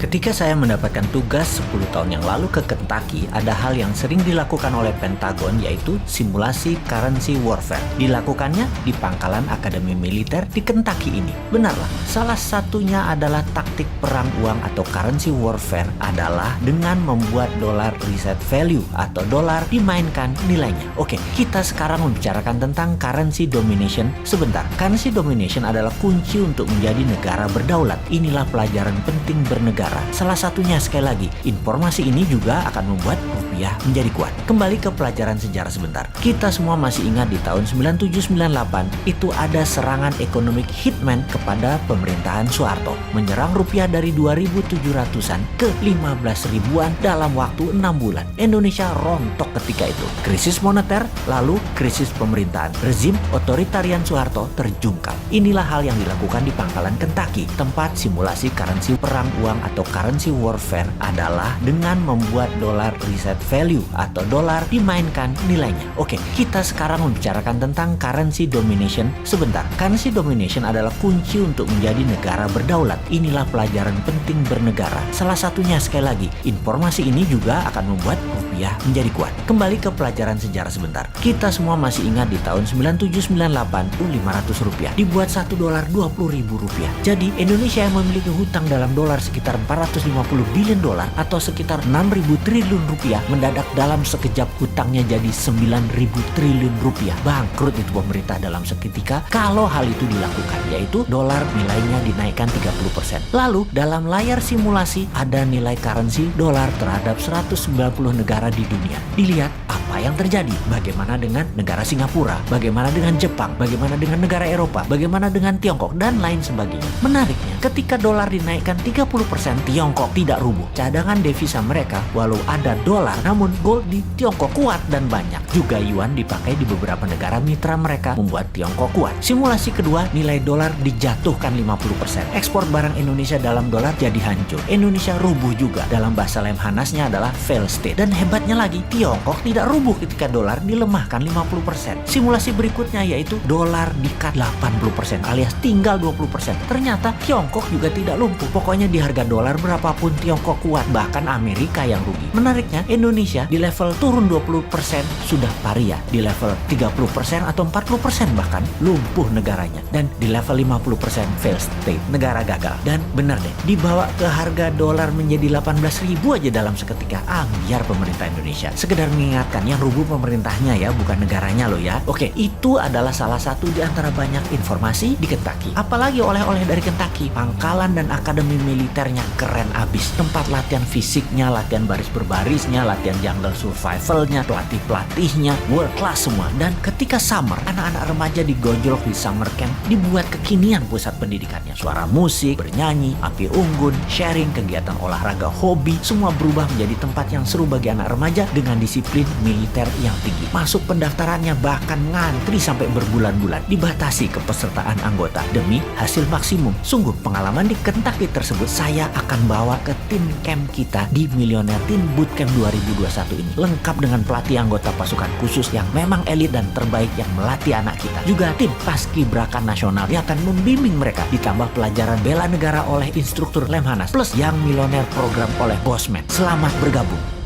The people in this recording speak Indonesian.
Ketika saya mendapatkan tugas 10 tahun yang lalu ke Kentucky, ada hal yang sering dilakukan oleh Pentagon, yaitu simulasi currency warfare. Dilakukannya di pangkalan Akademi Militer di Kentucky ini. Benarlah, salah satunya adalah taktik perang uang atau currency warfare adalah dengan membuat dolar reset value atau dolar dimainkan nilainya. Oke, kita sekarang membicarakan tentang currency domination sebentar. Currency domination adalah kunci untuk menjadi negara berdaulat. Inilah pelajaran penting bernegara. Salah satunya, sekali lagi, informasi ini juga akan membuat rupiah menjadi kuat. Kembali ke pelajaran sejarah sebentar. Kita semua masih ingat di tahun 97-98 itu ada serangan ekonomi hitman kepada pemerintahan Soeharto, menyerang rupiah dari 2.700-an ke 15 ribuan dalam waktu 6 bulan. Indonesia rontok ketika itu. Krisis moneter, lalu krisis pemerintahan. Rezim otoritarian Soeharto terjungkal. Inilah hal yang dilakukan di pangkalan Kentucky, tempat simulasi currency perang uang atau currency warfare adalah dengan membuat dolar reset value atau dolar dimainkan nilainya. Oke, kita sekarang membicarakan tentang currency domination sebentar. Currency domination adalah kunci untuk menjadi negara berdaulat. Inilah pelajaran penting bernegara. Salah satunya, sekali lagi, informasi ini juga akan membuat rupiah menjadi kuat. Kembali ke pelajaran sejarah sebentar. Kita semua masih ingat di tahun 97-98 itu 500 rupiah dibuat 1 dolar 20.000 rupiah. Jadi Indonesia yang memiliki hutang dalam dolar sekitar 450 billion dolar atau sekitar 6.000 triliun rupiah mendadak dalam sekejap hutangnya jadi 9.000 triliun rupiah. Bangkrut itu pemerintah dalam seketika kalau hal itu dilakukan, yaitu dolar nilainya dinaikkan 30%. Lalu dalam layar simulasi ada nilai currency dolar terhadap 190 negara di dunia. Dilihat apa yang terjadi. Bagaimana dengan negara Singapura, bagaimana dengan Jepang, bagaimana dengan negara Eropa, bagaimana dengan Tiongkok, dan lain sebagainya. Menariknya, ketika dolar dinaikkan 30%, Tiongkok tidak rubuh. Cadangan devisa mereka walau ada dolar, namun gold di Tiongkok kuat dan banyak. Juga yuan dipakai di beberapa negara mitra mereka, membuat Tiongkok kuat. Simulasi kedua, nilai dolar dijatuhkan 50%. Ekspor barang Indonesia dalam dolar jadi hancur. Indonesia rubuh juga. Dalam bahasa Lemhanasnya adalah fail state. Dan hebatnya lagi, Tiongkok tidak rubuh ketika dolar dilemahkan 50%. Simulasi berikutnya yaitu dolar di-cut 80% alias tinggal 20%. Ternyata Tiongkok juga tidak lumpuh. Pokoknya di harga dolar berapapun Tiongkok kuat, bahkan Amerika yang rugi. Menariknya, Indonesia di level turun 20% sudah paria. Di level 30% atau 40% bahkan lumpuh negaranya. Dan di level 50% fail state, negara gagal. Dan benar deh, dibawa ke harga dolar menjadi 18.000 aja dalam seketika. Biar pemerintah Indonesia. Sekedar mengingatkan, yang rubuh pemerintahnya ya, bukan negaranya loh ya. Oke, itu adalah salah satu di antara banyak informasi di Kentucky. Apalagi oleh-oleh dari Kentucky, pangkalan dan akademi militernya keren abis. Tempat latihan fisiknya, latihan baris berbarisnya, latihan jungle survivalnya, pelatih-pelatihnya, world class semua. Dan ketika summer, anak-anak remaja digojlok di summer camp, dibuat kekinian pusat pendidikannya. Suara musik, bernyanyi, api unggun, sharing, kegiatan olahraga, hobi, semua berubah menjadi tempat yang seru bagi anak remaja dengan disiplin militer yang tinggi. Masuk pendaftarannya bahkan ngantri sampai berbulan-bulan. Dibatasi kepesertaan anggota demi hasil maksimum. Sungguh pengalaman di Kentucky tersebut saya akan bawa ke tim camp kita di Millionaire Teen Bootcamp 2021 ini. Lengkap dengan pelatih anggota pasukan khusus yang memang elit dan terbaik yang melatih anak kita. Juga tim paskibraka nasional yang akan membimbing mereka. Ditambah pelajaran bela negara oleh instruktur Lemhanas. Plus yang Millionaire program oleh Bosman. Selamat bergabung.